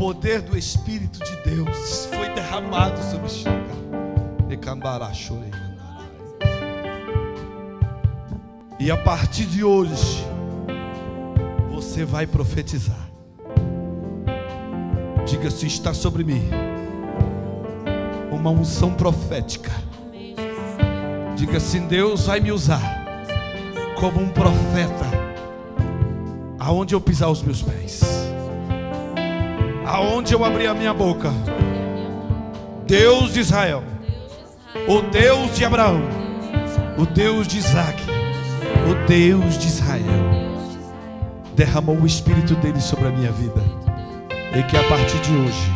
poder do Espírito de Deus foi derramado sobre este lugar. E a partir de hoje, você vai profetizar. Diga assim: está sobre mim uma unção profética. Diga assim: Deus vai me usar como um profeta, aonde eu pisar os meus pés, aonde eu abrir a minha boca. Deus de Israel, o Deus de Abraão, o Deus de Isaac, o Deus de Israel, derramou o Espírito dele sobre a minha vida. E que a partir de hoje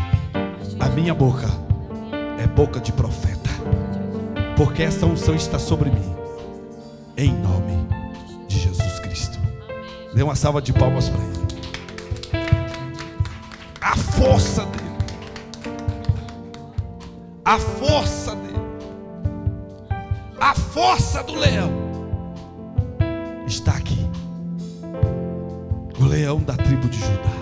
a minha boca é boca de profeta, porque essa unção está sobre mim, em nome de Jesus Cristo. Dê uma salva de palmas para ele. A força dele, a força dele, a força do leão está aqui. O leão da tribo de Judá.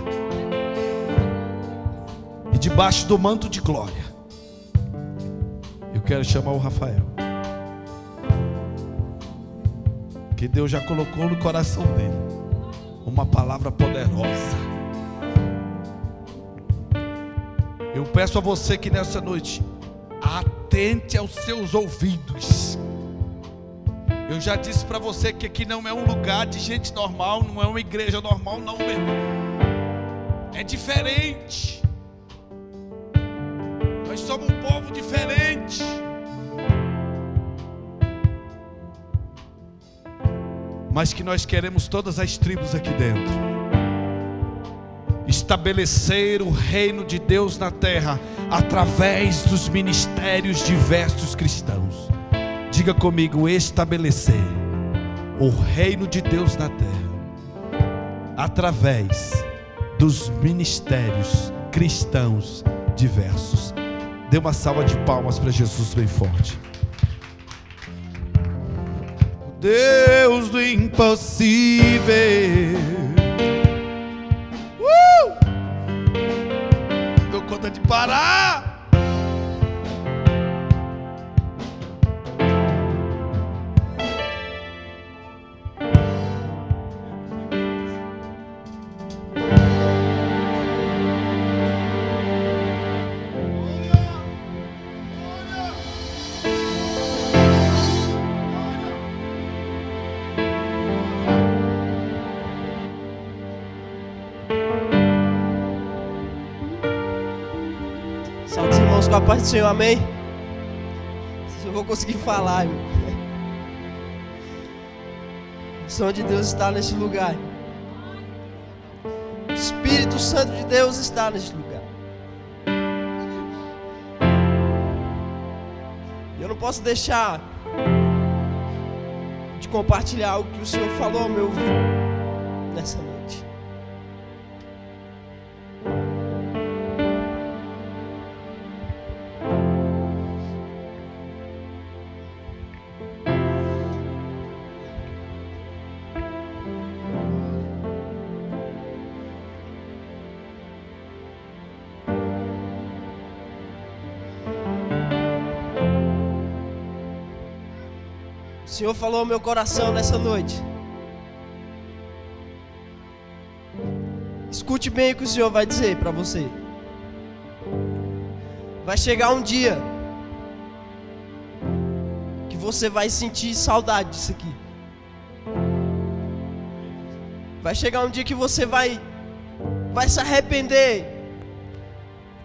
E debaixo do manto de glória, eu quero chamar o Rafael, que Deus já colocou no coração dele uma palavra poderosa. Eu peço a você que nessa noite atente aos seus ouvidos. Eu já disse para você que aqui não é um lugar de gente normal, não é uma igreja normal, não, meu irmão. É diferente. Nós somos um povo diferente. Mas que nós queremos todas as tribos aqui dentro estabelecer o reino de Deus na terra através dos ministérios diversos cristãos. Diga comigo: estabelecer o reino de Deus na terra através dos ministérios cristãos diversos. Dê uma salva de palmas para Jesus bem forte. Deus do impossível. Dou conta de parar. Com a paz do Senhor, amém? Se eu vou conseguir falar, irmão. O som de Deus está neste lugar. O Espírito Santo de Deus está neste lugar. Eu não posso deixar de compartilhar algo que o Senhor falou ao meu ouvido nessa noite. O Senhor falou ao meu coração nessa noite. Escute bem o que o Senhor vai dizer para você. Vai chegar um dia que você vai sentir saudade disso aqui. Vai chegar um dia que você vai se arrepender,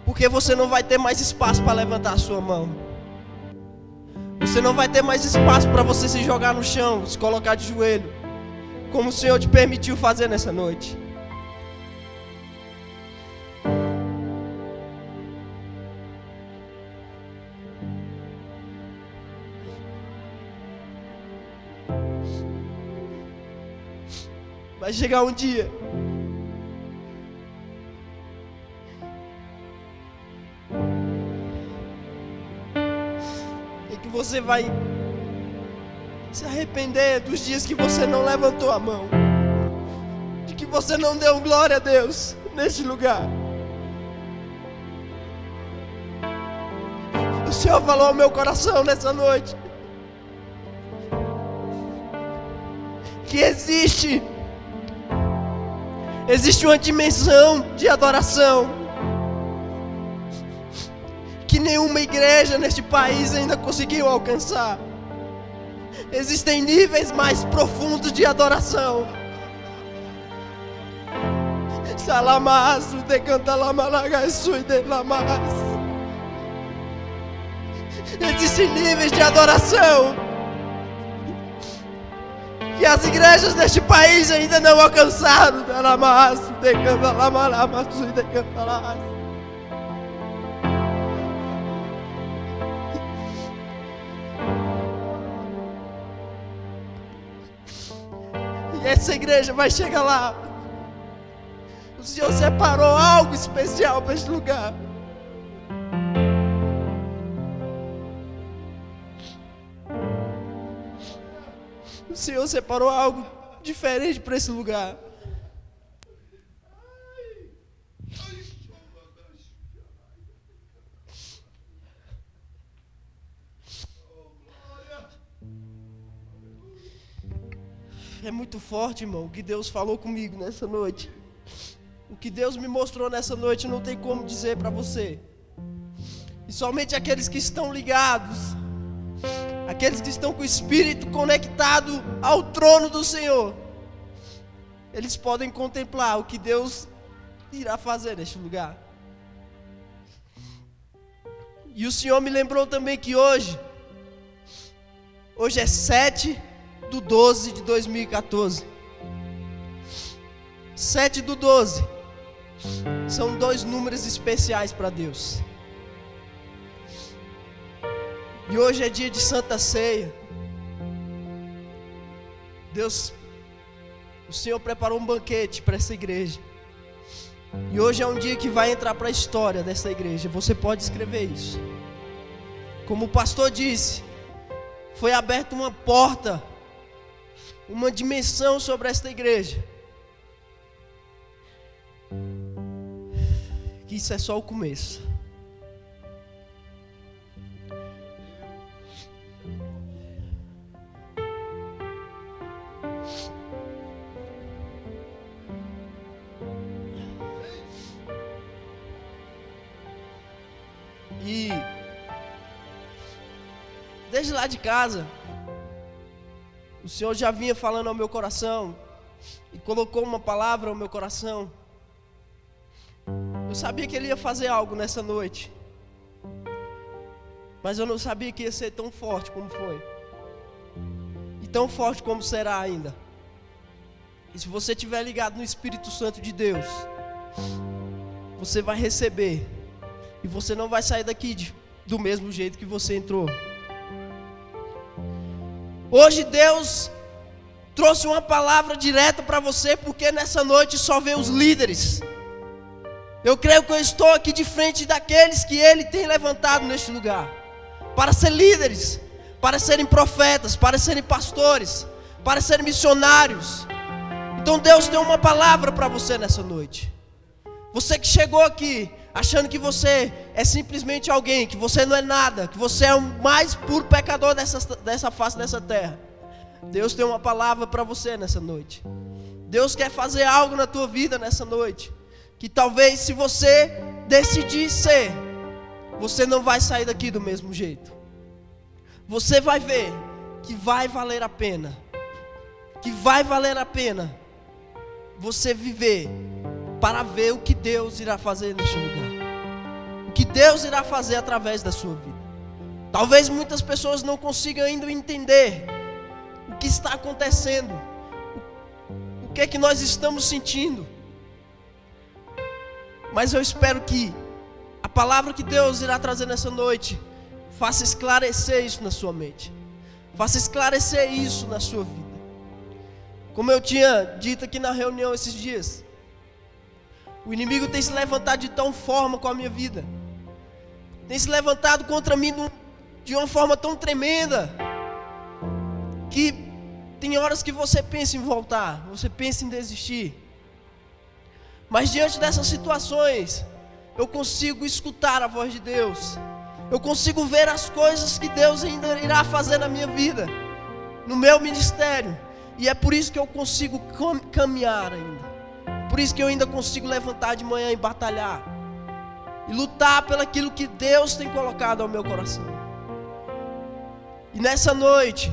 porque você não vai ter mais espaço para levantar a sua mão. Você não vai ter mais espaço para você se jogar no chão, se colocar de joelho, como o Senhor te permitiu fazer nessa noite. Vai chegar um dia você vai se arrepender dos dias que você não levantou a mão, de que você não deu glória a Deus neste lugar. O Senhor falou ao meu coração nessa noite que existe uma dimensão de adoração que nenhuma igreja neste país ainda conseguiu alcançar. Existem níveis mais profundos de adoração. Salamaço de canta lamalagaçu de lamas. Existem níveis de adoração que as igrejas deste país ainda não alcançaram. Salamaço de canta lamalamaçu de canta lamas. E essa igreja vai chegar lá. O Senhor separou algo especial para este lugar. O Senhor separou algo diferente para esse lugar. É muito forte, irmão, o que Deus falou comigo nessa noite. O que Deus me mostrou nessa noite não tem como dizer para você. E somente aqueles que estão ligados, aqueles que estão com o Espírito conectado ao trono do Senhor, eles podem contemplar o que Deus irá fazer neste lugar. E o Senhor me lembrou também que hoje é 7/12 de 2014. 7/12 são 2 números especiais para Deus. E hoje é dia de Santa Ceia. O Senhor preparou um banquete para essa igreja. E hoje é um dia que vai entrar para a história dessa igreja. Você pode escrever isso. Como o pastor disse, foi aberta uma porta, uma dimensão sobre esta igreja. Que isso é só o começo. E desde lá de casa, o Senhor já vinha falando ao meu coração e colocou uma palavra ao meu coração. Eu sabia que Ele ia fazer algo nessa noite, mas eu não sabia que ia ser tão forte como foi, e tão forte como será ainda. E se você estiver ligado no Espírito Santo de Deus, você vai receber, e você não vai sair daqui do mesmo jeito que você entrou. Hoje Deus trouxe uma palavra direta para você, porque nessa noite só vê os líderes. Eu creio que eu estou aqui de frente daqueles que Ele tem levantado neste lugar, para ser líderes, para serem profetas, para serem pastores, para serem missionários. Então Deus tem uma palavra para você nessa noite. Você que chegou aqui achando que você é simplesmente alguém, que você não é nada, que você é o mais puro pecador dessa face dessa terra, Deus tem uma palavra para você nessa noite. Deus quer fazer algo na tua vida nessa noite, que talvez se você decidir ser, você não vai sair daqui do mesmo jeito. Você vai ver que vai valer a pena, que vai valer a pena você viver para ver o que Deus irá fazer neste lugar, o que Deus irá fazer através da sua vida. Talvez muitas pessoas não consigam ainda entender o que está acontecendo, o que é que nós estamos sentindo, mas eu espero que a palavra que Deus irá trazer nessa noite faça esclarecer isso na sua mente, faça esclarecer isso na sua vida. Como eu tinha dito aqui na reunião esses dias, o inimigo tem se levantado de tal forma com a minha vida, tem se levantado contra mim de uma forma tão tremenda, que tem horas que você pensa em voltar, você pensa em desistir. Mas diante dessas situações, eu consigo escutar a voz de Deus, Eu consigo ver as coisas que Deus ainda irá fazer na minha vida, no meu ministério. E é por isso que eu consigo caminhar ainda. Por isso que eu ainda consigo levantar de manhã e batalhar. E lutar pelo aquilo que Deus tem colocado ao meu coração. E nessa noite,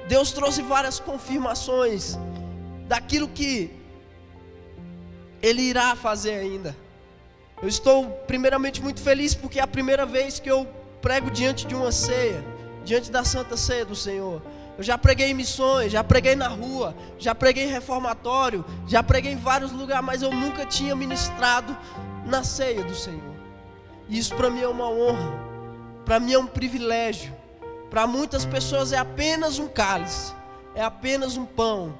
Deus trouxe várias confirmações daquilo que Ele irá fazer ainda. Eu estou primeiramente muito feliz porque é a primeira vez que eu prego diante de uma ceia, diante da Santa Ceia do Senhor. Eu já preguei em missões, já preguei na rua, já preguei em reformatório, já preguei em vários lugares, mas eu nunca tinha ministrado na ceia do Senhor. E isso para mim é uma honra, para mim é um privilégio. Para muitas pessoas é apenas um cálice, é apenas um pão,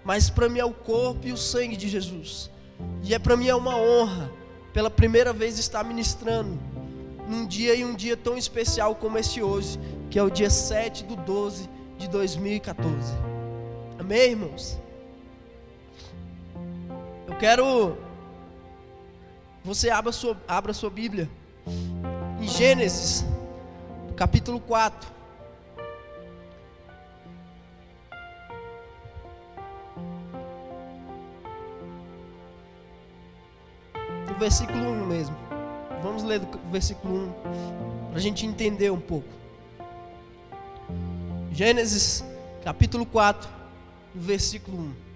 mas para mim é o corpo e o sangue de Jesus. E para mim é uma honra, pela primeira vez estar ministrando num dia e um dia tão especial como este hoje, que é o dia 7/12 de 2014. Amém, irmãos? Eu quero você abra sua Bíblia em Gênesis, capítulo 4. No versículo 1 mesmo. Vamos ler do versículo 1 para a gente entender um pouco. Gênesis, capítulo 4, versículo 1.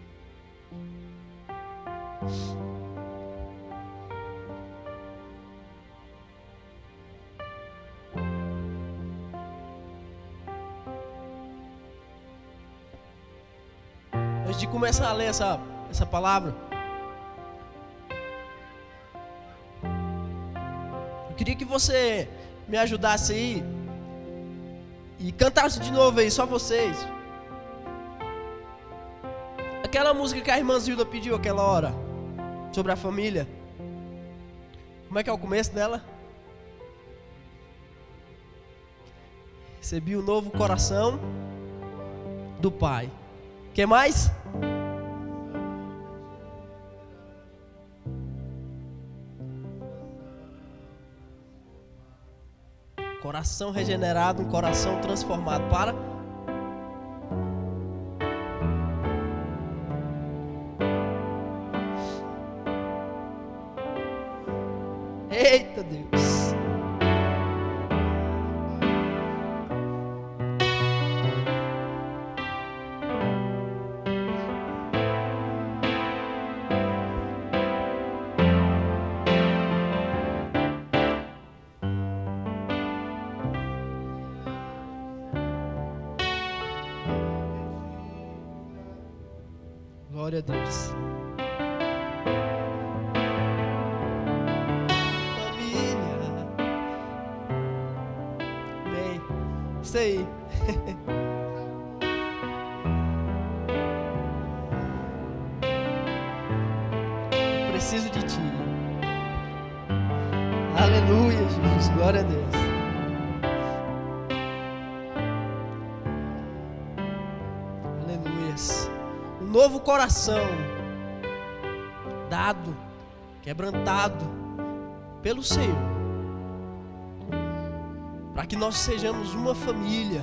Antes de começar a ler essa palavra, eu queria que você me ajudasse aí e cantasse de novo aí, só vocês. Aquela música que a irmã Zilda pediu aquela hora, sobre a família. Como é que é o começo dela? Recebi um novo coração do Pai. Que mais? Coração regenerado, um coração transformado para... Eita Deus! Glória a Deus. Família. Amém. Isso aí. Preciso de ti. Aleluia, Jesus. Glória a Deus. Novo coração dado, quebrantado pelo Senhor, para que nós sejamos uma família.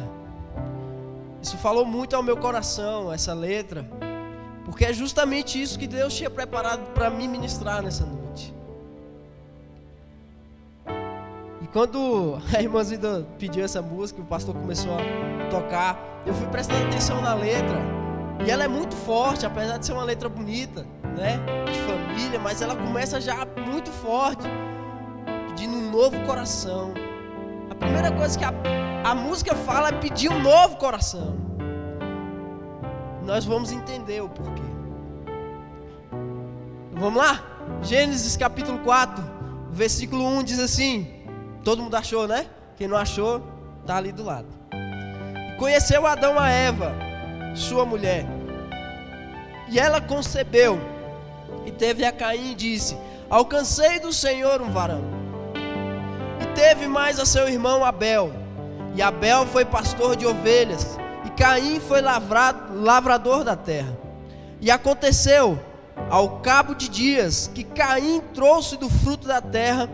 Isso falou muito ao meu coração, essa letra, porque é justamente isso que Deus tinha preparado para mim ministrar nessa noite. E quando a irmã Zida pediu essa música, o pastor começou a tocar, eu fui prestando atenção na letra. E ela é muito forte, apesar de ser uma letra bonita, né? De família, mas ela começa já muito forte, pedindo um novo coração. A primeira coisa que a música fala é pedir um novo coração. Nós vamos entender o porquê. Vamos lá? Gênesis capítulo 4, versículo 1 diz assim. Todo mundo achou, né? Quem não achou, tá ali do lado. E conheceu Adão a Eva, sua mulher, e ela concebeu e teve a Caim e disse: alcancei do Senhor um varão. E teve mais a seu irmão Abel, e Abel foi pastor de ovelhas, e Caim foi lavrador da terra. E aconteceu ao cabo de dias que Caim trouxe do fruto da terra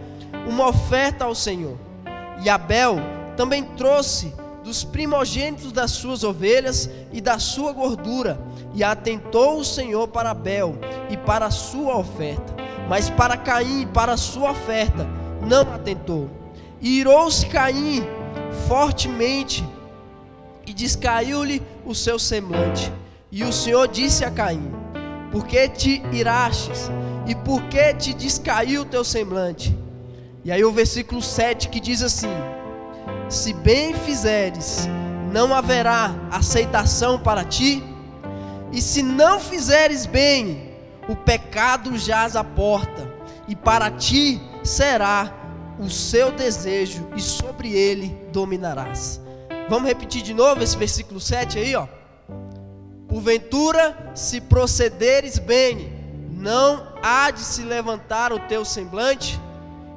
uma oferta ao Senhor, E Abel também trouxe dos primogênitos das suas ovelhas e da sua gordura, e atentou o Senhor para Abel e para a sua oferta, mas para Caim e para a sua oferta não atentou. E irou-se Caim fortemente, e descaiu-lhe o seu semblante. E o Senhor disse a Caim: por que te irastes? E por que te descaiu o teu semblante? E aí o versículo 7 que diz assim: se bem fizeres, não haverá aceitação para ti, e se não fizeres bem, o pecado jaz à porta, e para ti será o seu desejo, e sobre ele dominarás. Vamos repetir de novo esse versículo 7 aí, ó. Porventura, se procederes bem, não há de se levantar o teu semblante,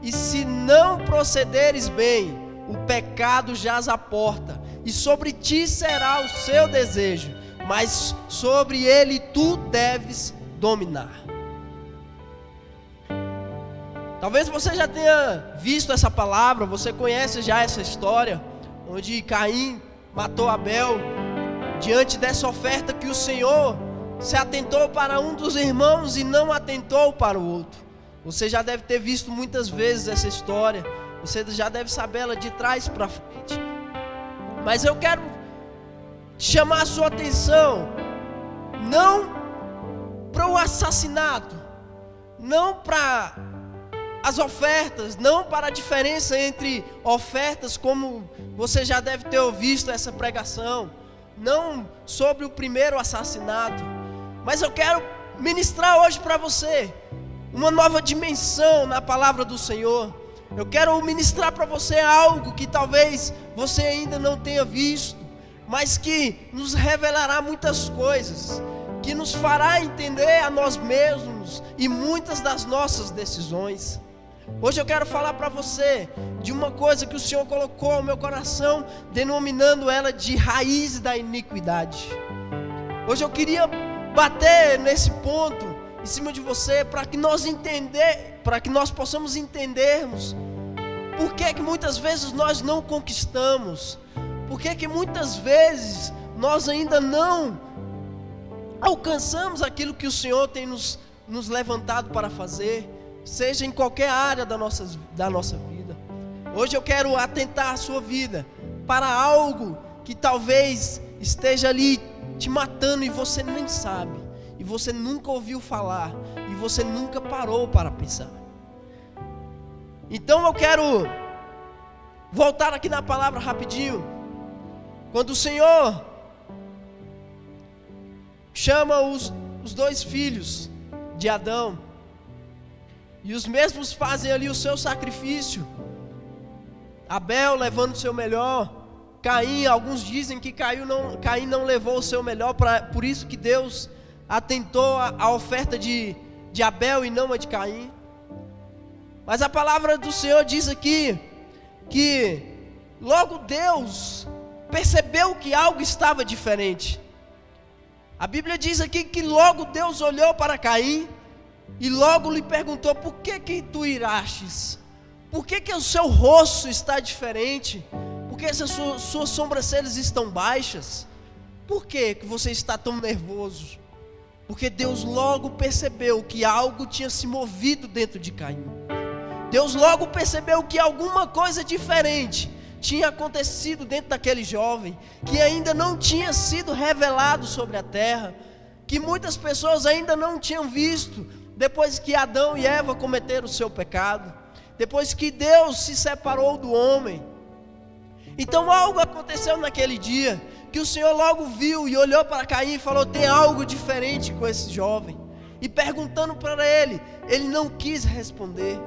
e se não procederes bem, o pecado jaz à porta, e sobre ti será o seu desejo, mas sobre ele tu deves dominar. Talvez você já tenha visto essa palavra, você conhece já essa história, onde Caim matou Abel, diante dessa oferta que o Senhor se atentou para um dos irmãos e não atentou para o outro. Você já deve ter visto muitas vezes essa história, você já deve saber ela de trás para frente. Mas eu quero chamar a sua atenção, não para o assassinato, não para as ofertas, não para a diferença entre ofertas, como você já deve ter ouvido essa pregação, não sobre o primeiro assassinato, mas eu quero ministrar hoje para você uma nova dimensão na palavra do Senhor. Eu quero ministrar para você algo que talvez você ainda não tenha visto, mas que nos revelará muitas coisas, que nos fará entender a nós mesmos e muitas das nossas decisões. Hoje eu quero falar para você de uma coisa que o Senhor colocou ao meu coração, denominando ela de raiz da iniquidade. Hoje eu queria bater nesse ponto em cima de você, para que nós possamos entendermos por que muitas vezes nós não conquistamos, por que muitas vezes nós ainda não alcançamos aquilo que o Senhor tem nos levantado para fazer, seja em qualquer área da nossa vida. Hoje eu quero atentar a sua vida para algo que talvez esteja ali te matando e você nem sabe, e você nunca ouviu falar, e você nunca parou para pensar. Então eu quero voltar aqui na palavra rapidinho. Quando o Senhor chama os dois filhos de Adão, e os mesmos fazem ali o seu sacrifício, Abel levando o seu melhor, Caim, alguns dizem que Caim não levou o seu melhor, por isso que Deus atentou a oferta de Abel e não a de Caim. Mas a palavra do Senhor diz aqui que logo Deus percebeu que algo estava diferente. A Bíblia diz aqui que logo Deus olhou para Caim e logo lhe perguntou: por que tu irastes? Por que o seu rosto está diferente? Por que as suas sobrancelhas estão baixas? Por que você está tão nervoso? Porque Deus logo percebeu que algo tinha se movido dentro de Caim. Deus logo percebeu que alguma coisa diferente tinha acontecido dentro daquele jovem, que ainda não tinha sido revelado sobre a terra, que muitas pessoas ainda não tinham visto, depois que Adão e Eva cometeram o seu pecado, depois que Deus se separou do homem. Então algo aconteceu naquele dia, que o Senhor logo viu e olhou para Caim e falou: tem algo diferente com esse jovem. E perguntando para ele não quis responder,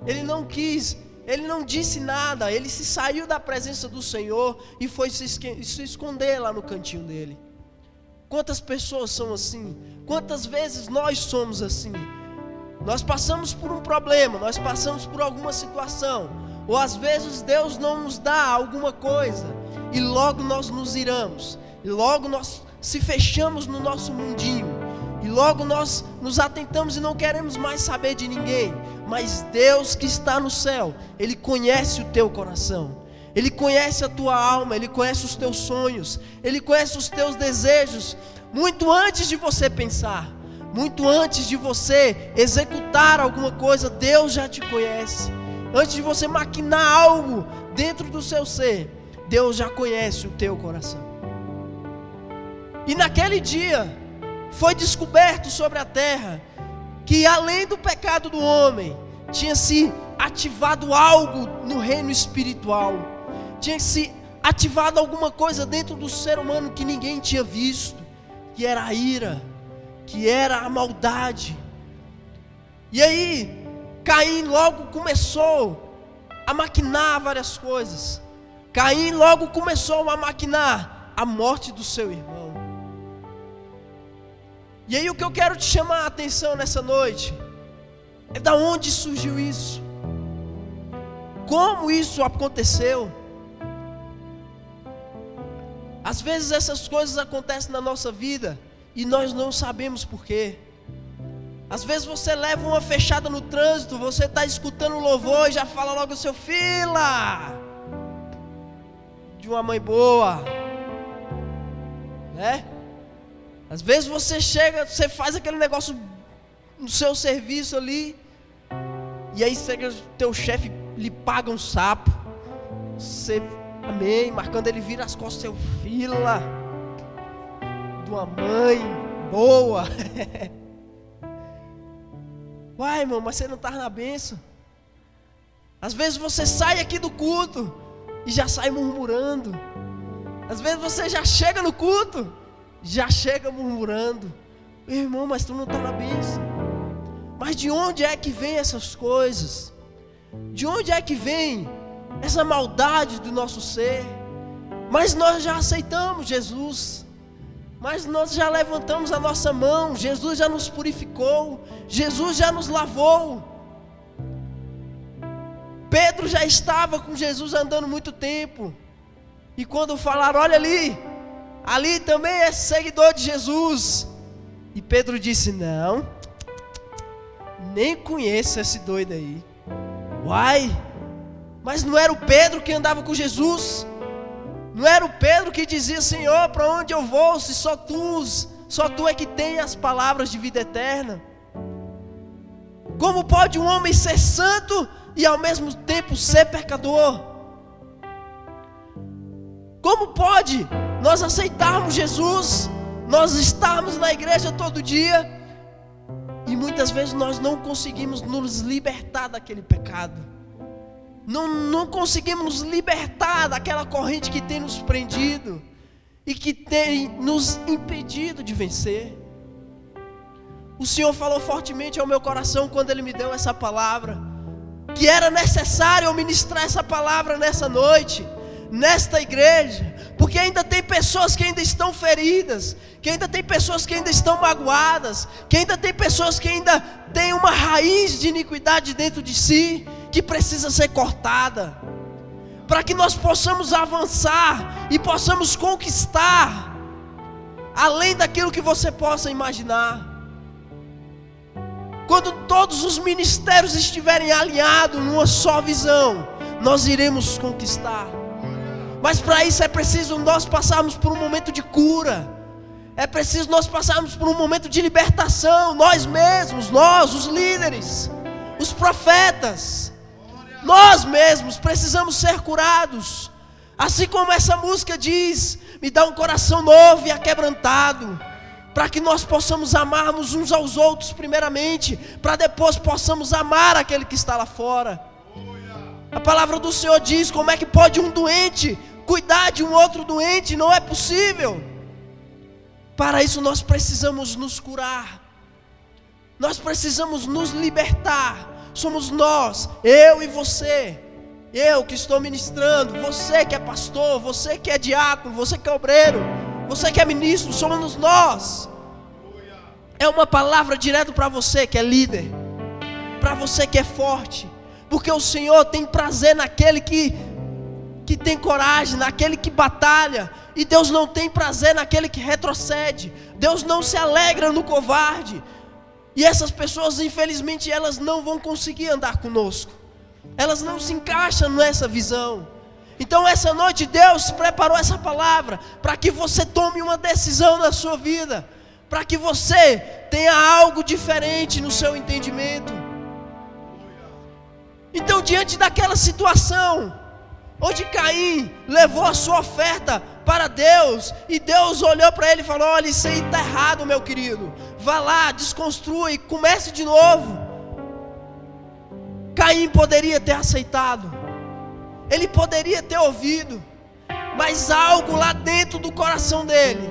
ele não disse nada, ele se saiu da presença do Senhor e foi se esconder lá no cantinho dele. Quantas pessoas são assim? Quantas vezes nós somos assim? Nós passamos por um problema, nós passamos por alguma situação, ou às vezes Deus não nos dá alguma coisa, e logo nós nos iramos, e logo nós se fechamos no nosso mundinho, E logo nós nos atentamos e não queremos mais saber de ninguém. Mas Deus que está no céu, Ele conhece o teu coração, Ele conhece a tua alma, Ele conhece os teus sonhos, Ele conhece os teus desejos. Muito antes de você pensar, muito antes de você executar alguma coisa, Deus já te conhece. Antes de você maquinar algo dentro do seu ser, Deus já conhece o teu coração. E naquele dia foi descoberto sobre a terra que além do pecado do homem, tinha se ativado algo no reino espiritual. Tinha se ativado alguma coisa dentro do ser humano que ninguém tinha visto, que era a ira, que era a maldade. E aí Caim logo começou a maquinar várias coisas. Caim logo começou a maquinar a morte do seu irmão. E aí o que eu quero te chamar a atenção nessa noite é da onde surgiu isso, como isso aconteceu. Às vezes essas coisas acontecem na nossa vida e nós não sabemos porquê. Às vezes você leva uma fechada no trânsito, você está escutando o louvor e já fala logo o seu fila de uma mãe boa, né? Às vezes você chega, você faz aquele negócio no seu serviço ali, e aí chega o teu chefe, lhe paga um sapo, você, amém, marcando, ele vira as costas, seu fila de uma mãe boa. Uai, irmão, mas você não está na bênção. Às vezes você sai aqui do culto e já sai murmurando. Às vezes você já chega no culto, já chega murmurando. Irmão, mas tu não está na bênção. Mas de onde é que vem essas coisas? De onde é que vem essa maldade do nosso ser? Mas nós já aceitamos Jesus, mas nós já levantamos a nossa mão, Jesus já nos purificou, Jesus já nos lavou. Pedro já estava com Jesus andando muito tempo, e quando falaram, olha ali também é seguidor de Jesus, e Pedro disse, não, nem conheço esse doido aí. Uai, mas não era o Pedro que andava com Jesus? Não era o Pedro que dizia, Senhor, para onde eu vou, se só tu é que tem as palavras de vida eterna? Como pode um homem ser santo e ao mesmo tempo ser pecador? Como pode nós aceitarmos Jesus, nós estarmos na igreja todo dia, e muitas vezes nós não conseguimos nos libertar daquele pecado? Não conseguimos nos libertar daquela corrente que tem nos prendido e que tem nos impedido de vencer. O Senhor falou fortemente ao meu coração quando Ele me deu essa palavra, que era necessário eu ministrar essa palavra nessa noite, nesta igreja, porque ainda tem pessoas que ainda estão feridas, que ainda tem pessoas que ainda estão magoadas, que ainda tem pessoas que ainda têm uma raiz de iniquidade dentro de si, que precisa ser cortada, para que nós possamos avançar e possamos conquistar além daquilo que você possa imaginar. Quando todos os ministérios estiverem alinhados numa só visão, nós iremos conquistar. Mas para isso é preciso nós passarmos por um momento de cura, é preciso nós passarmos por um momento de libertação, nós mesmos, nós, os líderes, os profetas, nós mesmos precisamos ser curados. Assim como essa música diz, me dá um coração novo e aquebrantado, para que nós possamos amarmos uns aos outros primeiramente, para depois possamos amar aquele que está lá fora. A palavra do Senhor diz, como é que pode um doente cuidar de um outro doente? Não é possível. Para isso nós precisamos nos curar, nós precisamos nos libertar. Somos nós, eu e você, eu que estou ministrando, você que é pastor, você que é diácono, você que é obreiro, você que é ministro, somos nós. É uma palavra direto para você que é líder, para você que é forte, porque o Senhor tem prazer naquele que que tem coragem, naquele que batalha. E Deus não tem prazer naquele que retrocede. Deus não se alegra no covarde. E essas pessoas, infelizmente, elas não vão conseguir andar conosco. Elas não se encaixam nessa visão. Então essa noite Deus preparou essa palavra para que você tome uma decisão na sua vida, para que você tenha algo diferente no seu entendimento. Então, diante daquela situação onde Caim levou a sua oferta para Deus, e Deus olhou para ele e falou: olha, isso aí está errado, meu querido, vá lá, desconstrua e comece de novo. Caim poderia ter aceitado, ele poderia ter ouvido, mas algo lá dentro do coração dele,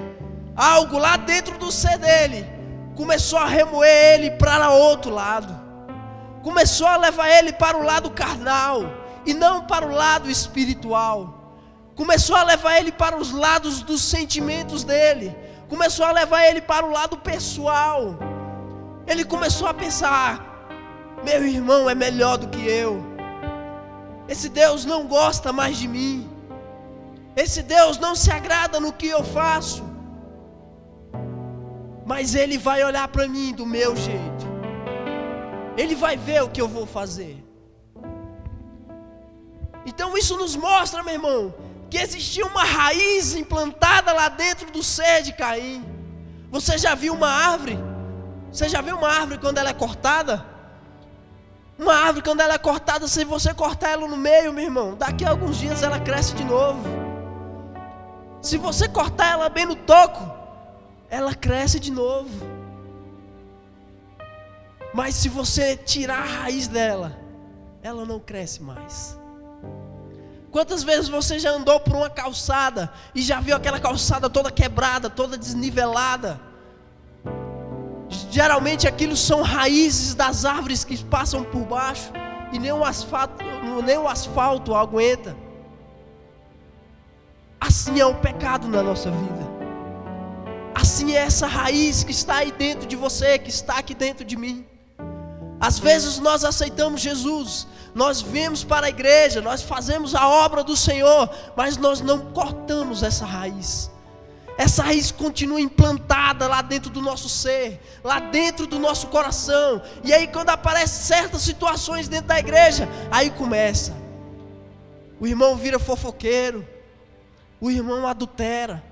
algo lá dentro do ser dele, começou a remoer ele para outro lado, começou a levar ele para o lado carnal, e não para o lado espiritual, começou a levar ele para os lados dos sentimentos dele, começou a levar ele para o lado pessoal. Ele começou a pensar: meu irmão é melhor do que eu, esse Deus não gosta mais de mim, esse Deus não se agrada no que eu faço, mas Ele vai olhar para mim do meu jeito, Ele vai ver o que eu vou fazer. Então isso nos mostra, meu irmão, que existia uma raiz implantada lá dentro do ser de Caim. Você já viu uma árvore? Você já viu uma árvore quando ela é cortada? Uma árvore quando ela é cortada, se você cortar ela no meio, meu irmão, daqui a alguns dias ela cresce de novo. Se você cortar ela bem no toco, ela cresce de novo. Mas se você tirar a raiz dela, ela não cresce mais. Quantas vezes você já andou por uma calçada e já viu aquela calçada toda quebrada, toda desnivelada? Geralmente aquilo são raízes das árvores que passam por baixo, e nem o asfalto aguenta. Assim é o pecado na nossa vida. Assim é essa raiz que está aí dentro de você, que está aqui dentro de mim. Às vezes nós aceitamos Jesus, nós viemos para a igreja, nós fazemos a obra do Senhor, mas nós não cortamos essa raiz. Essa raiz continua implantada lá dentro do nosso ser, lá dentro do nosso coração. E aí quando aparecem certas situações dentro da igreja, aí começa. O irmão vira fofoqueiro, o irmão adultera,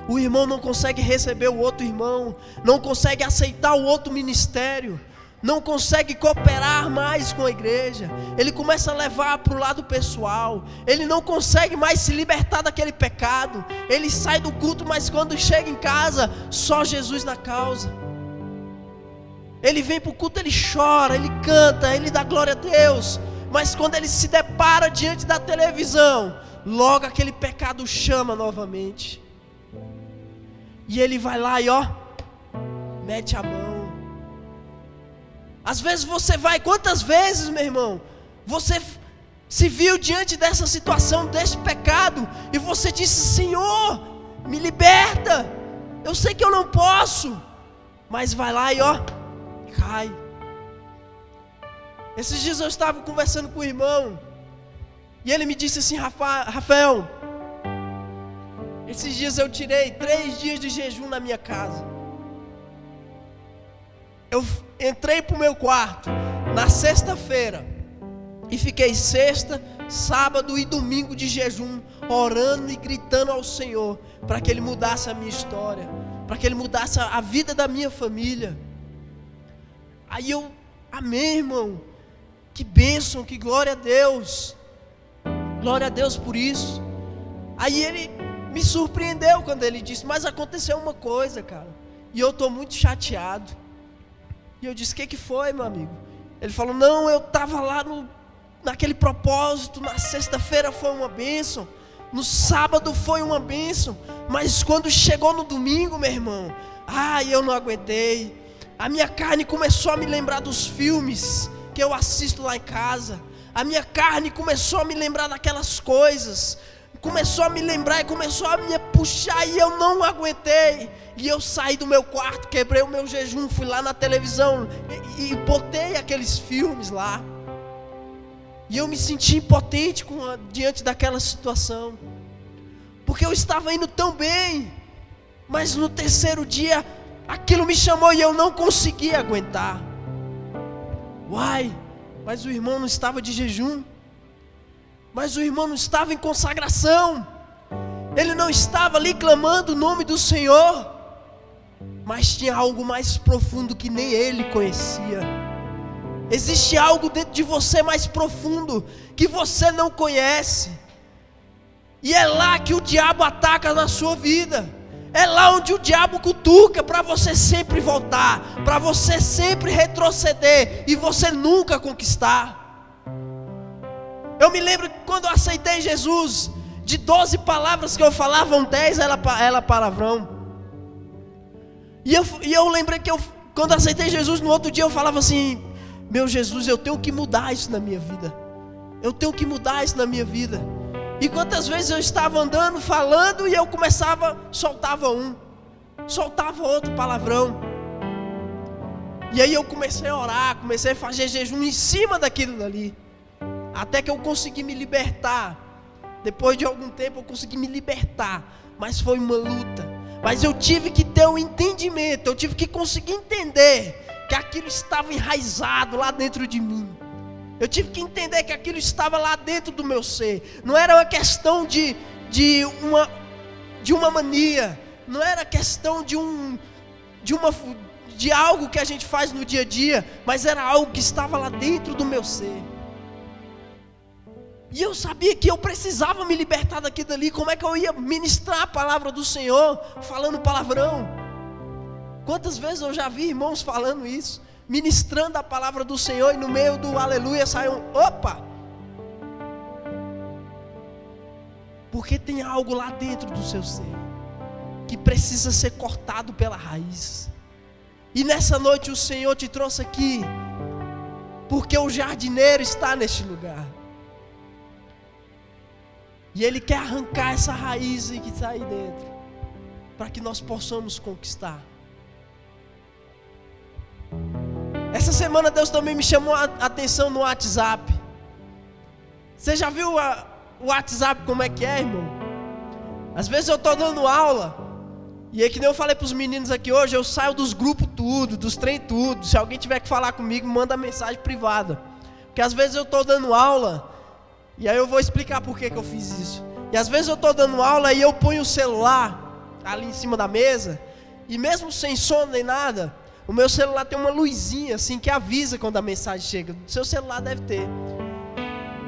o irmão não consegue receber o outro irmão, não consegue aceitar o outro ministério, não consegue cooperar mais com a igreja. Ele começa a levar para o lado pessoal, ele não consegue mais se libertar daquele pecado. Ele sai do culto, mas quando chega em casa, só Jesus na causa. Ele vem para o culto, ele chora, ele canta, ele dá glória a Deus, mas quando ele se depara diante da televisão, logo aquele pecado chama novamente, e ele vai lá e mete a mão. Às vezes você vai, quantas vezes, meu irmão, você se viu diante dessa situação, desse pecado, e você disse: Senhor, me liberta, eu sei que eu não posso, mas vai lá e cai. Esses dias eu estava conversando com o irmão, e ele me disse assim: Rafael, esses dias eu tirei 3 dias de jejum na minha casa. Eu entrei para o meu quarto na sexta-feira e fiquei sexta, sábado e domingo de jejum, orando e gritando ao Senhor para que Ele mudasse a minha história, para que Ele mudasse a vida da minha família. Aí eu, amém, irmão, que bênção, que glória a Deus por isso. Aí ele me surpreendeu quando ele disse: mas aconteceu uma coisa, cara, e eu estou muito chateado. E eu disse: o que foi, meu amigo? Ele falou: não, eu estava lá naquele propósito, na sexta-feira foi uma bênção, no sábado foi uma bênção, mas quando chegou no domingo, meu irmão, eu não aguentei. A minha carne começou a me lembrar dos filmes que eu assisto lá em casa. A minha carne começou a me lembrar daquelas coisas, começou a me lembrar e começou a me puxar, e eu não aguentei. E eu saí do meu quarto, quebrei o meu jejum, fui lá na televisão e botei aqueles filmes lá. E eu me senti impotente diante daquela situação, porque eu estava indo tão bem, mas no terceiro dia aquilo me chamou e eu não conseguia aguentar. Uai, mas o irmão não estava de jejum, mas o irmão não estava em consagração, ele não estava ali clamando o nome do Senhor, mas tinha algo mais profundo que nem ele conhecia. Existe algo dentro de você mais profundo que você não conhece, e é lá que o diabo ataca na sua vida. É lá onde o diabo cutuca para você sempre voltar, para você sempre retroceder e você nunca conquistar. Eu me lembro que quando eu aceitei Jesus, de 12 palavras que eu falava, 10 era palavrão. E eu lembrei que quando eu aceitei Jesus, no outro dia eu falava assim: meu Jesus, eu tenho que mudar isso na minha vida. Eu tenho que mudar isso na minha vida. E quantas vezes eu estava andando, falando, e eu soltava outro palavrão. E aí eu comecei a orar, comecei a fazer jejum em cima daquilo dali, até que eu consegui me libertar. Depois de algum tempo eu consegui me libertar, mas foi uma luta. Mas eu tive que ter um entendimento, eu tive que conseguir entender que aquilo estava enraizado lá dentro de mim. Eu tive que entender que aquilo estava lá dentro do meu ser. Não era uma questão de uma mania. Não era questão de algo que a gente faz no dia a dia. Mas era algo que estava lá dentro do meu ser. E eu sabia que eu precisava me libertar daquilo dali. Como é que eu ia ministrar a palavra do Senhor falando palavrão? Quantas vezes eu já vi irmãos falando isso, ministrando a palavra do Senhor, e no meio do aleluia sai opa! Porque tem algo lá dentro do seu ser que precisa ser cortado pela raiz. E nessa noite o Senhor te trouxe aqui porque o jardineiro está neste lugar, e Ele quer arrancar essa raiz que está aí dentro, para que nós possamos conquistar. Essa semana Deus também me chamou a atenção no WhatsApp. Você já viu o WhatsApp como é que é, irmão? Às vezes eu estou dando aula, e aí que nem eu falei para os meninos aqui hoje, eu saio dos grupos tudo, dos trem tudo. Se alguém tiver que falar comigo, manda mensagem privada. Porque às vezes eu estou dando aula, e aí eu vou explicar por que eu fiz isso. E às vezes eu estou dando aula e eu ponho o celular ali em cima da mesa, e mesmo sem som nem nada, o meu celular tem uma luzinha assim que avisa quando a mensagem chega. O seu celular deve ter.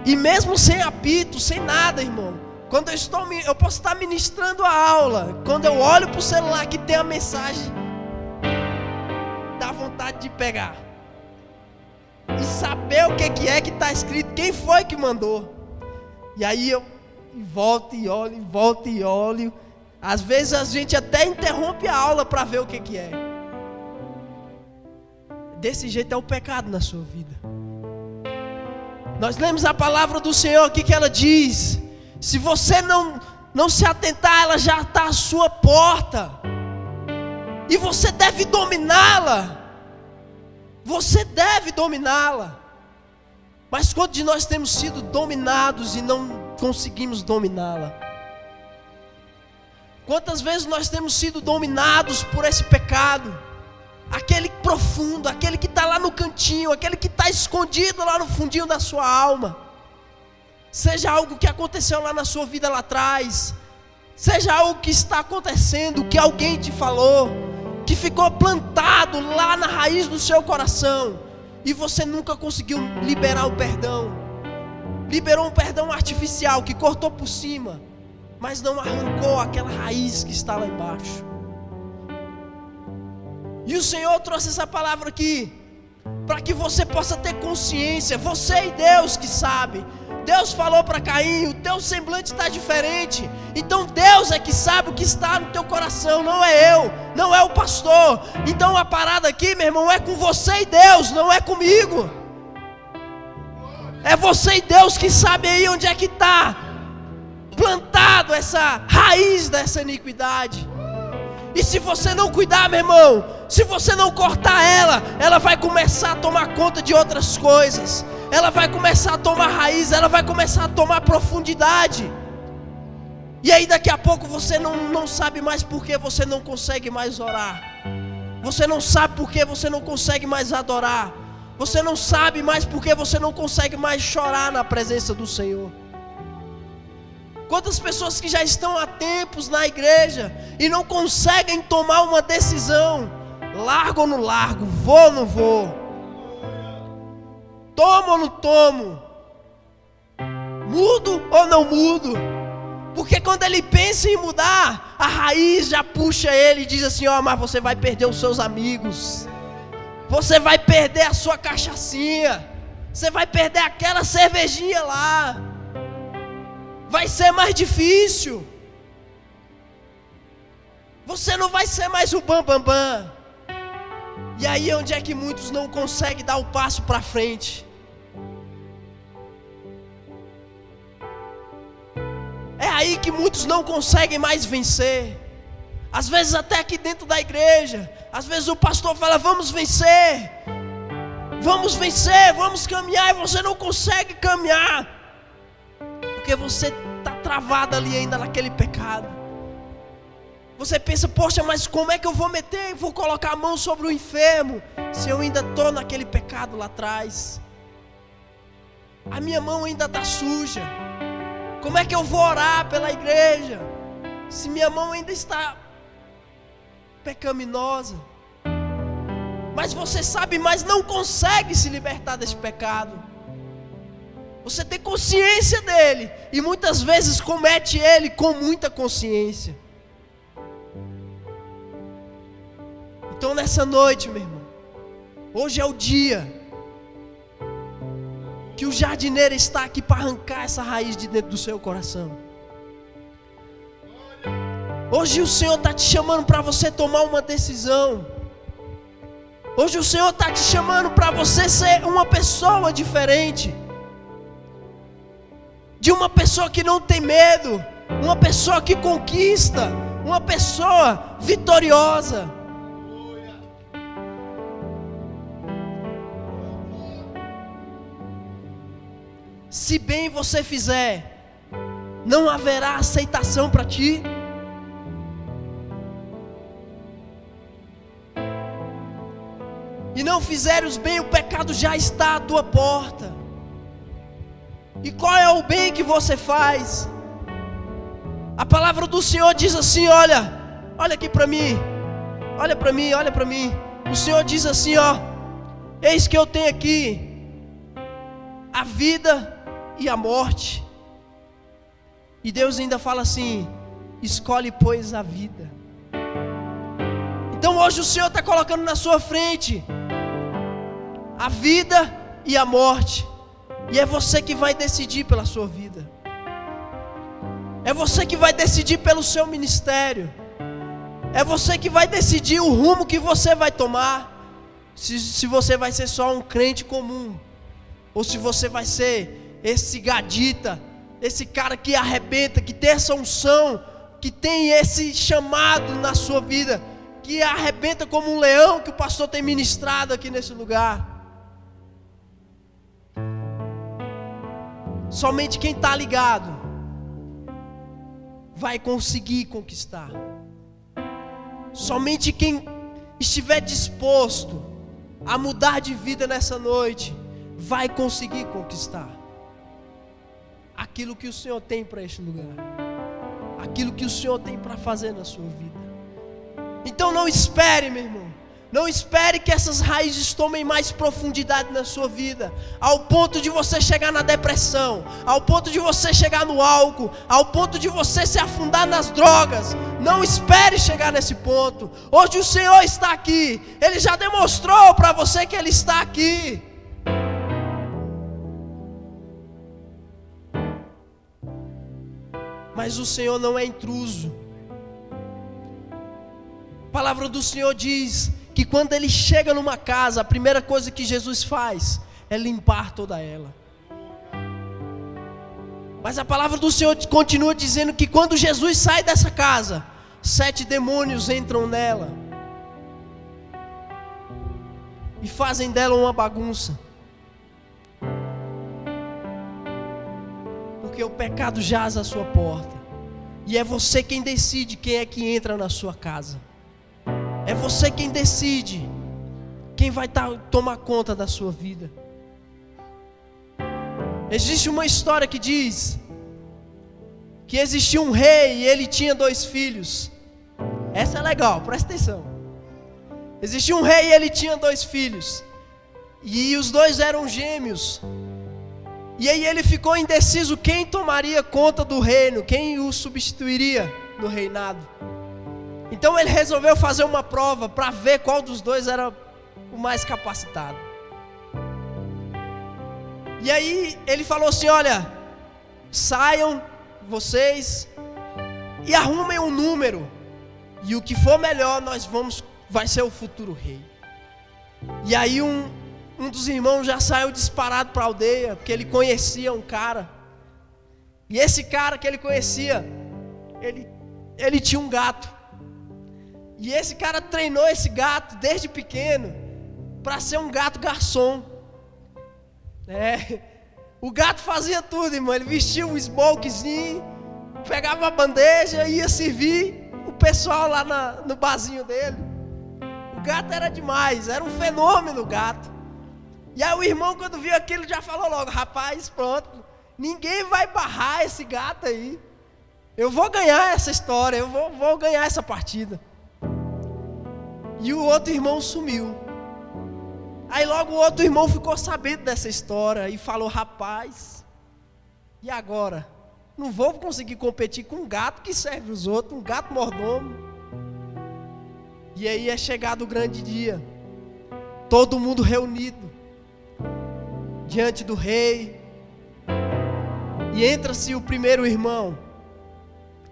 E mesmo sem apito, sem nada, irmão, quando eu posso estar ministrando a aula, quando eu olho para o celular que tem a mensagem, dá vontade de pegar e saber o que é que está escrito, quem foi que mandou. E aí eu volto e olho, volto e olho. Às vezes a gente até interrompe a aula para ver o que é. Desse jeito é o pecado na sua vida. Nós lemos a palavra do Senhor aqui que ela diz: se você não se atentar, ela já está à sua porta, e você deve dominá-la. Você deve dominá-la. Mas quantos de nós temos sido dominados e não conseguimos dominá-la? Quantas vezes nós temos sido dominados por esse pecado? Aquele profundo, aquele que está lá no cantinho, aquele que está escondido lá no fundinho da sua alma. Seja algo que aconteceu lá na sua vida lá atrás, seja algo que está acontecendo, que alguém te falou, que ficou plantado lá na raiz do seu coração, e você nunca conseguiu liberar o perdão. Liberou um perdão artificial que cortou por cima, mas não arrancou aquela raiz que está lá embaixo. E o Senhor trouxe essa palavra aqui para que você possa ter consciência. Você e Deus que sabe. Deus falou para Caim: o teu semblante está diferente. Então Deus é que sabe o que está no teu coração, não é eu, não é o pastor. Então a parada aqui, meu irmão, é com você e Deus, não é comigo. É você e Deus que sabe aí onde é que está plantado essa raiz dessa iniquidade. E se você não cuidar, meu irmão, se você não cortar ela vai começar a tomar conta de outras coisas. ela vai começar a tomar raiz, ela vai começar a tomar profundidade. E aí daqui a pouco você não sabe mais por que você não consegue mais orar. Você não sabe por que você não consegue mais adorar. Você não sabe mais por que você não consegue mais chorar na presença do Senhor. Quantas pessoas que já estão há tempos na igreja e não conseguem tomar uma decisão: largo ou não largo, vou ou não vou, tomo ou não tomo, mudo ou não mudo. Porque quando ele pensa em mudar, a raiz já puxa ele e diz assim: ó, mas você vai perder os seus amigos, você vai perder a sua cachaçinha, você vai perder aquela cervejinha lá, vai ser mais difícil, você não vai ser mais o bam. E aí é onde é que muitos não conseguem dar o passo para frente. É aí que muitos não conseguem mais vencer. Às vezes até aqui dentro da igreja, às vezes o pastor fala: vamos vencer, vamos caminhar, e você não consegue caminhar, porque você está travado ali ainda naquele pecado. Você pensa: poxa, mas como é que eu vou colocar a mão sobre o enfermo, se eu ainda estou naquele pecado lá atrás? A minha mão ainda está suja. Como é que eu vou orar pela igreja, se minha mão ainda está pecaminosa? Mas você sabe, mas não consegue se libertar desse pecado. Você tem consciência dele, e muitas vezes comete ele com muita consciência. Então nessa noite, meu irmão, hoje é o dia que o jardineiro está aqui para arrancar essa raiz de dentro do seu coração. Hoje o Senhor está te chamando para você tomar uma decisão. Hoje o Senhor está te chamando para você ser uma pessoa diferente, de uma pessoa que não tem medo, uma pessoa que conquista, uma pessoa vitoriosa. Se bem você fizer, não haverá aceitação para ti. E não fizeres bem, o pecado já está à tua porta. E qual é o bem que você faz? A palavra do Senhor diz assim: olha aqui para mim, olha para mim. O Senhor diz assim: ó, eis que eu tenho aqui a vida e a morte. E Deus ainda fala assim: escolhe, pois, a vida. Então hoje o Senhor está colocando na sua frente a vida e a morte, e é você que vai decidir pela sua vida, é você que vai decidir pelo seu ministério, é você que vai decidir o rumo que você vai tomar, se você vai ser só um crente comum, ou se você vai ser esse gadita, esse cara que arrebenta, que tem essa unção, que tem esse chamado na sua vida, que arrebenta como um leão, que o pastor tem ministrado aqui nesse lugar. Somente quem está ligado vai conseguir conquistar. Somente quem estiver disposto a mudar de vida nessa noite vai conseguir conquistar aquilo que o Senhor tem para este lugar, aquilo que o Senhor tem para fazer na sua vida. Então não espere, meu irmão, não espere que essas raízes tomem mais profundidade na sua vida, ao ponto de você chegar na depressão, ao ponto de você chegar no álcool, ao ponto de você se afundar nas drogas. Não espere chegar nesse ponto. Hoje o Senhor está aqui, Ele já demonstrou para você que Ele está aqui. Mas o Senhor não é intruso. A palavra do Senhor diz que quando Ele chega numa casa, a primeira coisa que Jesus faz é limpar toda ela. Mas a palavra do Senhor continua dizendo que quando Jesus sai dessa casa, 7 demônios entram nela e fazem dela uma bagunça. porque o pecado jaz à sua porta. E é você quem decide quem é que entra na sua casa. É você quem decide quem vai tomar conta da sua vida. Existe uma história que diz que existia um rei e ele tinha 2 filhos. Essa é legal, presta atenção. Existia um rei e ele tinha 2 filhos. E os 2 eram gêmeos. E aí ele ficou indeciso quem tomaria conta do reino, quem o substituiria no reinado. Então ele resolveu fazer uma prova para ver qual dos 2 era o mais capacitado. E aí ele falou assim: olha, saiam vocês e arrumem um número, e o que for melhor vai ser o futuro rei. E aí um dos irmãos já saiu disparado para a aldeia, porque ele conhecia um cara. E esse cara que ele conhecia, ele tinha um gato. E esse cara treinou esse gato desde pequeno para ser um gato garçom. O gato fazia tudo, irmão. Ele vestia um smokezinho, pegava a bandeja e ia servir o pessoal lá no barzinho dele. O gato era demais, era um fenômeno o gato. E aí o irmão, quando viu aquilo, já falou logo: rapaz, pronto, ninguém vai barrar esse gato aí. Eu vou ganhar essa história, eu vou ganhar essa partida. E o outro irmão sumiu. Aí logo o outro irmão ficou sabendo dessa história e falou: rapaz, e agora? Não vou conseguir competir com um gato que serve os outros, um gato mordomo. E aí é chegado o grande dia, todo mundo reunido diante do rei. E entra-se o primeiro irmão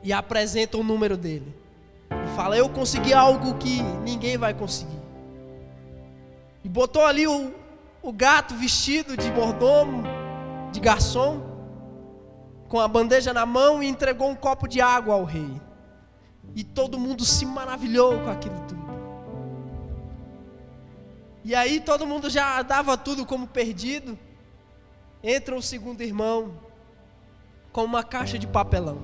e apresenta o número dele e fala: eu consegui algo que ninguém vai conseguir. E botou ali o gato vestido de mordomo, de garçom, com a bandeja na mão, e entregou um copo de água ao rei. E todo mundo se maravilhou com aquilo tudo. E aí todo mundo já dava tudo como perdido. Entra o segundo irmão com uma caixa de papelão.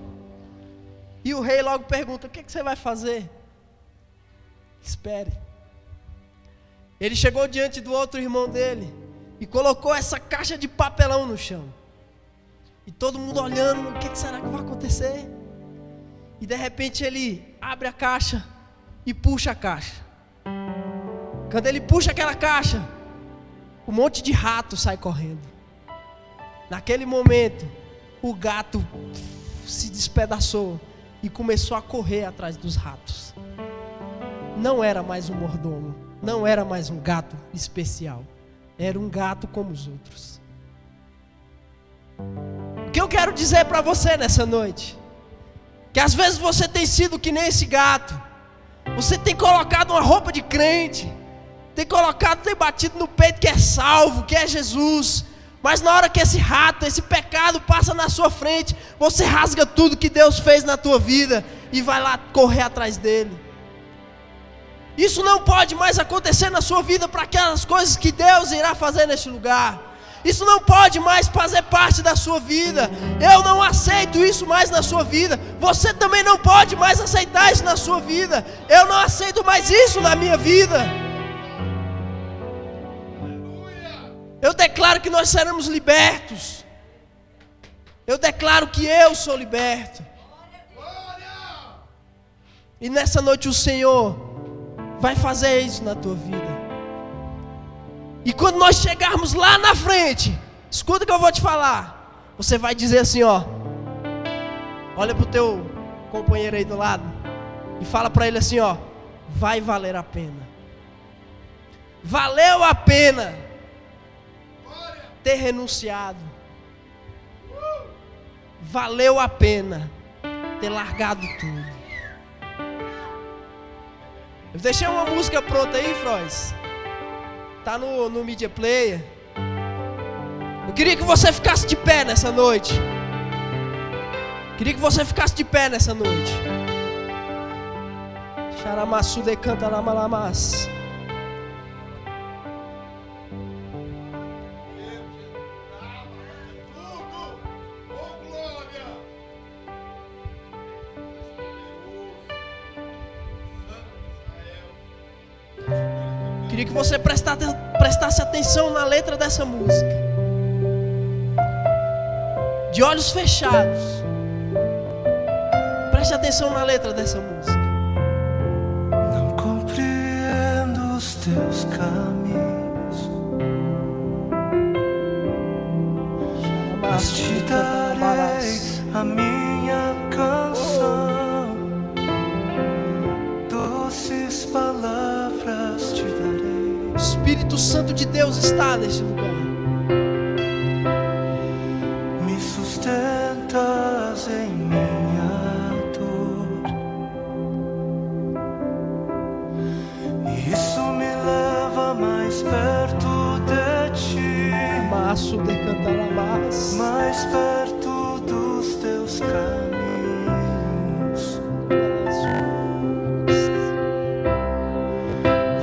E o rei logo pergunta: o que você vai fazer? Espere. Ele chegou diante do outro irmão dele e colocou essa caixa de papelão no chão. E todo mundo olhando: o que será que vai acontecer? E de repente ele abre a caixa e puxa a caixa. Quando ele puxa aquela caixa, um monte de rato sai correndo. Naquele momento, o gato se despedaçou e começou a correr atrás dos ratos. Não era mais um mordomo, não era mais um gato especial, era um gato como os outros. O que eu quero dizer para você nessa noite? Que às vezes você tem sido que nem esse gato. Você tem colocado uma roupa de crente, tem batido no peito que é salvo, que é Jesus. Mas na hora que esse rato, esse pecado passa na sua frente, você rasga tudo que Deus fez na tua vida e vai lá correr atrás dele. Isso não pode mais acontecer na sua vida, para aquelas coisas que Deus irá fazer neste lugar. Isso não pode mais fazer parte da sua vida. Eu não aceito isso mais na sua vida. Você também não pode mais aceitar isso na sua vida. Eu não aceito mais isso na minha vida. Eu declaro que nós seremos libertos. Eu declaro que eu sou liberto. E nessa noite o Senhor vai fazer isso na tua vida. E quando nós chegarmos lá na frente, escuta o que eu vou te falar. Você vai dizer assim, ó. Olha pro teu companheiro aí do lado e fala para ele assim, ó: vai valer a pena. Valeu a pena ter renunciado. Valeu a pena ter largado tudo. Eu deixei uma música pronta aí, Frois. Tá no Media Player. Eu queria que você ficasse de pé nessa noite. Queria que você ficasse de pé nessa noite. Xaramassu de canta na malamas. Queria que você prestasse atenção na letra dessa música. De olhos fechados. Preste atenção na letra dessa música. Não compreendo os teus caminhos, mas te darei a minha canção. Doces palavras te darei. O Espírito Santo de Deus está neste lugar. Me sustentas em minha dor. Isso me leva mais perto de ti, Maço de cantar mais. mais perto dos teus caminhos.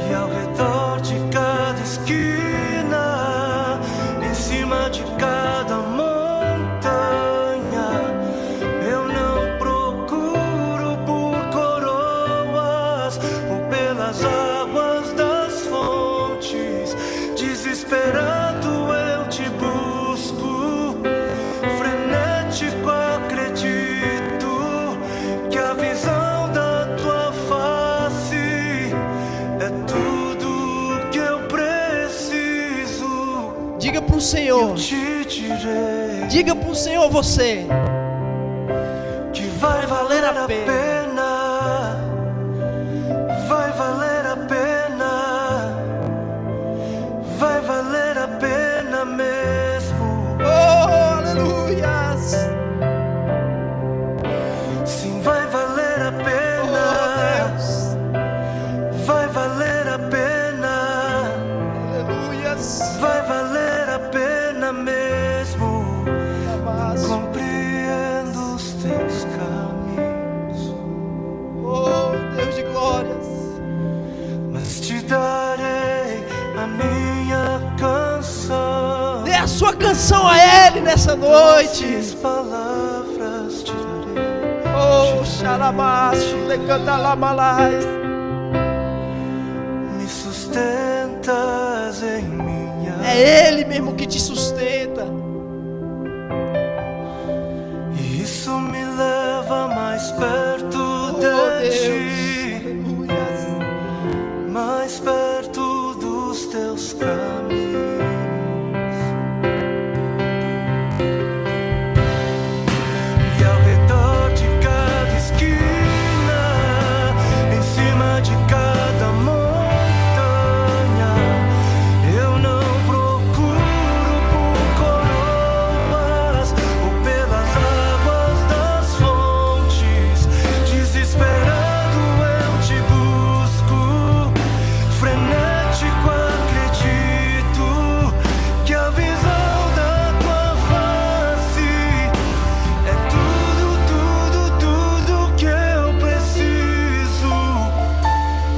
E ao redor de cada esquina, em cima de cada montanha, eu não procuro por coroas ou pelas águas das fontes. Desesperado eu te busco, frenético acredito que a visão da tua face é tudo que eu preciso. Diga para o Senhor. Eu te direi Diga para o Senhor você. que vai valer a pena, vai valer a pena, vai valer a pena mesmo. Oh, aleluias. Sim, vai valer a Oh, pena, Deus. vai valer a pena, Aleluias. vai valer a pena mesmo. Maço. Compreendo os teus caminhos, Oh, Deus de glórias. mas te darei a minha canção. Dê a sua canção a Ele nessa noite. Doces palavras te darei. Oh, xaramaço de cantar mais. Me sustentas em minha. É Ele mesmo que te sustenta. E isso me leva mais perto Oh, de Deus. ti, Aleluias. mais perto dos teus caminhos. E ao redor de cada esquina, em cima de cada montanha, eu não procuro por coroas ou pelas águas das fontes. Desesperado eu te busco, frenético acredito que a visão da tua face é tudo, tudo, tudo que eu preciso.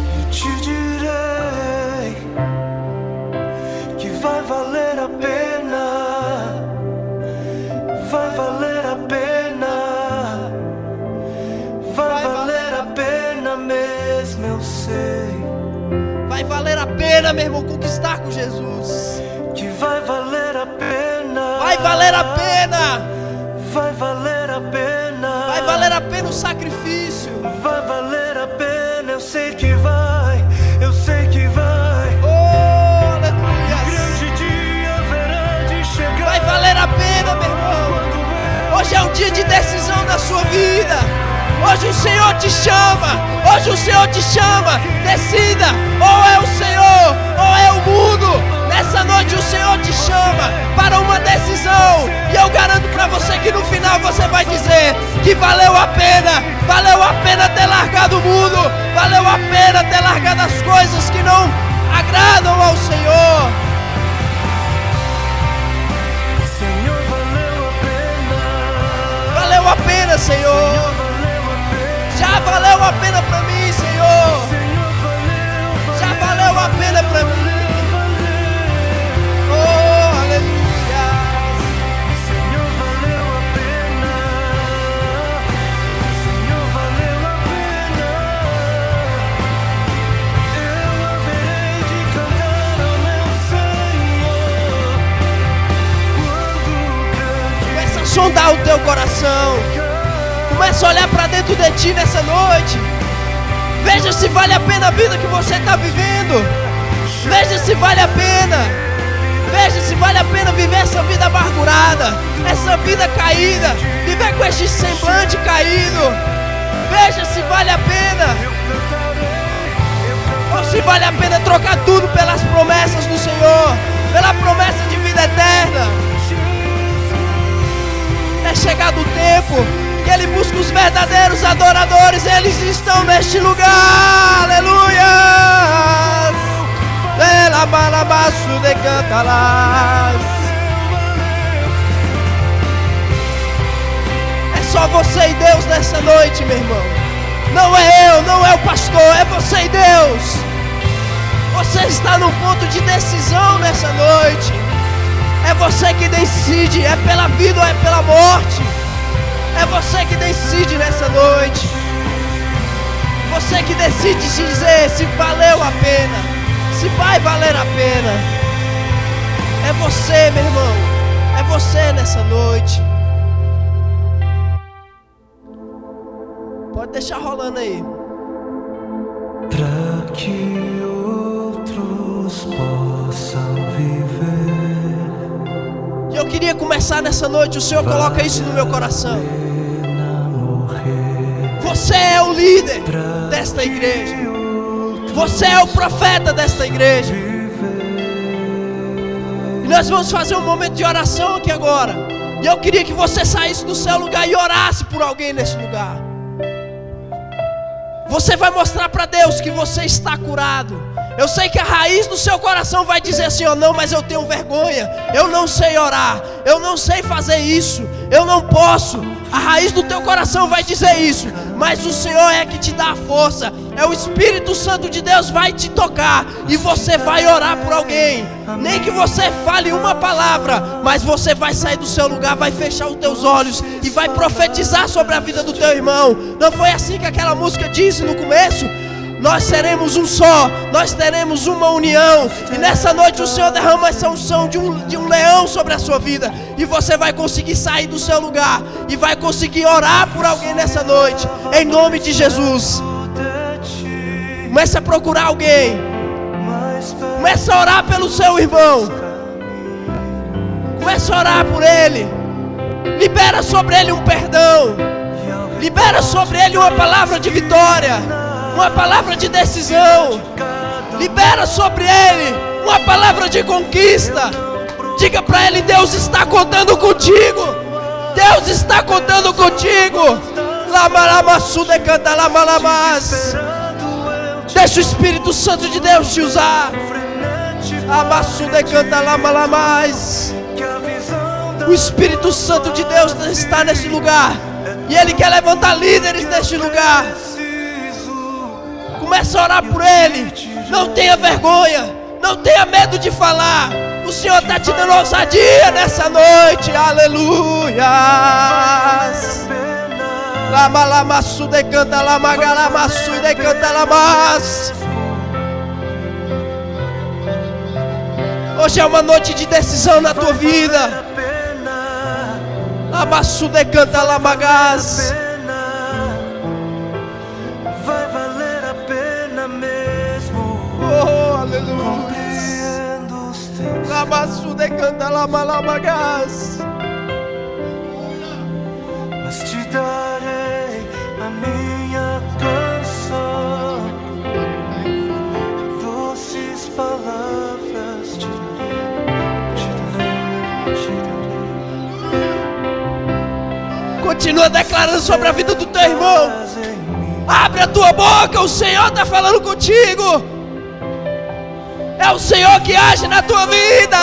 Eu te direi que vai valer a pena, vai valer a pena, vai valer a pena mesmo, eu sei Vai valer a pena, meu irmão, conquistar com Jesus. que vai valer a pena, Vai valer a pena. vai valer a pena, Vai valer a pena o sacrifício. vai valer a pena, eu sei que vai, eu sei que vai. Oh, aleluia. Grande dia haverá de chegar. Vai valer a pena, meu irmão. Hoje é um dia de decisão na sua vida. Hoje o Senhor te chama. Hoje o Senhor te chama. Decida. Ou é o Senhor, ou é o mundo. Nessa noite o Senhor te chama para uma decisão. E eu garanto para você que no final você vai dizer que valeu a pena. Valeu a pena ter largado o mundo. Valeu a pena ter largado as coisas que não agradam ao Senhor. Senhor, valeu a pena. Valeu a pena, Senhor. Valeu a pena. Já valeu a pena pra mim, Senhor. Senhor, valeu, Já valeu a pena pra mim. Oh, aleluia. Senhor, valeu a pena. Senhor, valeu a pena. Eu haverei de cantar. sondar o teu coração. Começa a olhar para dentro de ti nessa noite. Veja se vale a pena a vida que você está vivendo. Veja se vale a pena. Veja se vale a pena viver essa vida amargurada, essa vida caída, viver com este semblante caído. Veja se vale a pena. Ou se vale a pena trocar tudo pelas promessas do Senhor, pela promessa de vida eterna. É chegado o tempo que Ele busca os verdadeiros adoradores. Eles estão neste lugar. Aleluia. Ela balabaço de cantalas. É só você e Deus nessa noite, meu irmão. Não é eu, não é o pastor, é você e Deus. Você está num ponto de decisão nessa noite. É você que decide, é pela vida ou é pela morte. É você que decide nessa noite. Você que decide dizer se valeu a pena, se vai valer a pena. É você, meu irmão. É você nessa noite. Pode deixar rolando aí. Para que outros possam viver. E eu queria começar nessa noite. O Senhor coloca isso no meu coração. Você é o líder desta igreja. Você é o profeta desta igreja. E nós vamos fazer um momento de oração aqui agora. E eu queria que você saísse do seu lugar e orasse por alguém nesse lugar. Você vai mostrar para Deus que você está curado. Eu sei que a raiz do seu coração vai dizer assim: ó, não, mas eu tenho vergonha, eu não sei orar, eu não sei fazer isso, eu não posso. A raiz do teu coração vai dizer isso. Mas o Senhor é que te dá a força. É o Espírito Santo de Deus vai te tocar. E você vai orar por alguém. Nem que você fale uma palavra, mas você vai sair do seu lugar, vai fechar os teus olhos e vai profetizar sobre a vida do teu irmão. Não foi assim que aquela música disse no começo? Nós seremos um só, nós teremos uma união. E nessa noite o Senhor derrama essa unção de um leão sobre a sua vida. E você vai conseguir sair do seu lugar e vai conseguir orar por alguém nessa noite, em nome de Jesus. Comece a procurar alguém. Comece a orar pelo seu irmão. Comece a orar por ele. Libera sobre ele um perdão. Libera sobre ele uma palavra de vitória, uma palavra de decisão. Libera sobre ele uma palavra de conquista. Diga para ele: Deus está contando contigo. Deus está contando contigo. Deixa o Espírito Santo de Deus te usar. O Espírito Santo de Deus está nesse lugar. E Ele quer levantar líderes neste lugar. Comece a orar por ele. Não tenha vergonha. Não tenha medo de falar. O Senhor está te dando ousadia nessa noite. Aleluia. Lama lama su de canta lama galama su de canta lamas. Hoje é uma noite de decisão na tua vida. Lama su de canta lama gás. Oh, aleluia. Labaçu de canta lama lama gás. Mas te darei a minha canção, doces palavras te darei. Continua declarando sobre a vida do teu irmão. Abre a tua boca, o Senhor está falando contigo. É o Senhor que age na tua vida.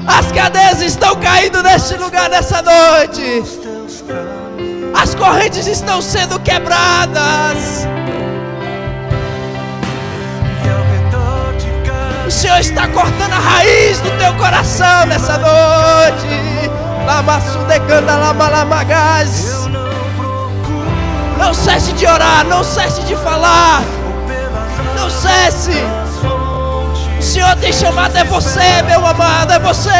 As cadeias estão caindo neste lugar nessa noite. As correntes estão sendo quebradas. O Senhor está cortando a raiz do teu coração nessa noite. Não cesse de orar, não cesse de falar. Não cesse. O Senhor tem chamado, é você, meu amado, é você.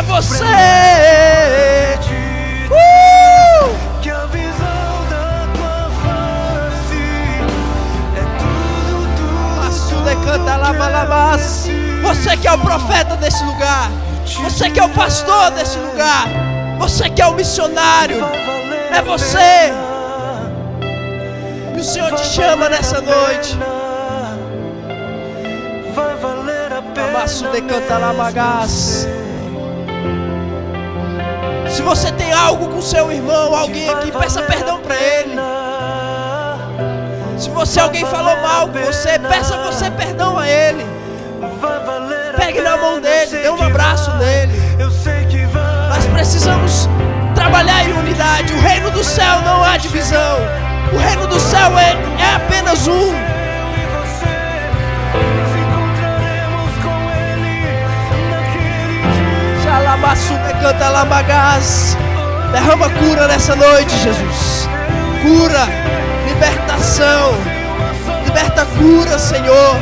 você. Que a visão da tua face é tudo Decanta labalabás. Você que é o profeta desse lugar, você que é o pastor desse lugar, você que é o missionário, é você. E o Senhor te chama nessa noite. vai valer a pena. Amasso decanta labagás. Se você tem algo com seu irmão, alguém aqui, peça perdão para ele. Se você alguém falou mal com você, peça você perdão a ele. Pegue na mão dele, dê um abraço nele. Nós precisamos trabalhar em unidade. O reino do céu não há divisão. O reino do céu é apenas um. Canta Lamagás. Derrama cura nessa noite, Jesus. Cura, libertação. Liberta cura, Senhor.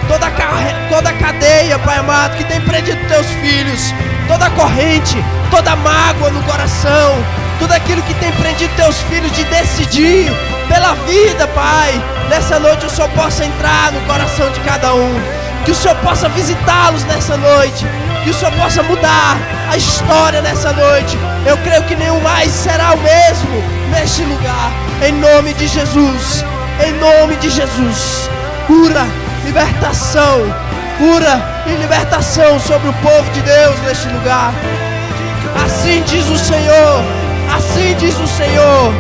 Toda cadeia, Pai amado, que tem prendido teus filhos. Toda corrente, toda mágoa no coração. Tudo aquilo que tem prendido teus filhos de decidir pela vida, Pai. Nessa noite o Senhor possa entrar no coração de cada um. Que o Senhor possa visitá-los nessa noite. Que o Senhor possa mudar a história nessa noite. Eu creio que nenhum mais será o mesmo neste lugar. Em nome de Jesus. Em nome de Jesus. Cura, libertação. Cura e libertação sobre o povo de Deus neste lugar. Assim diz o Senhor. Assim diz o Senhor.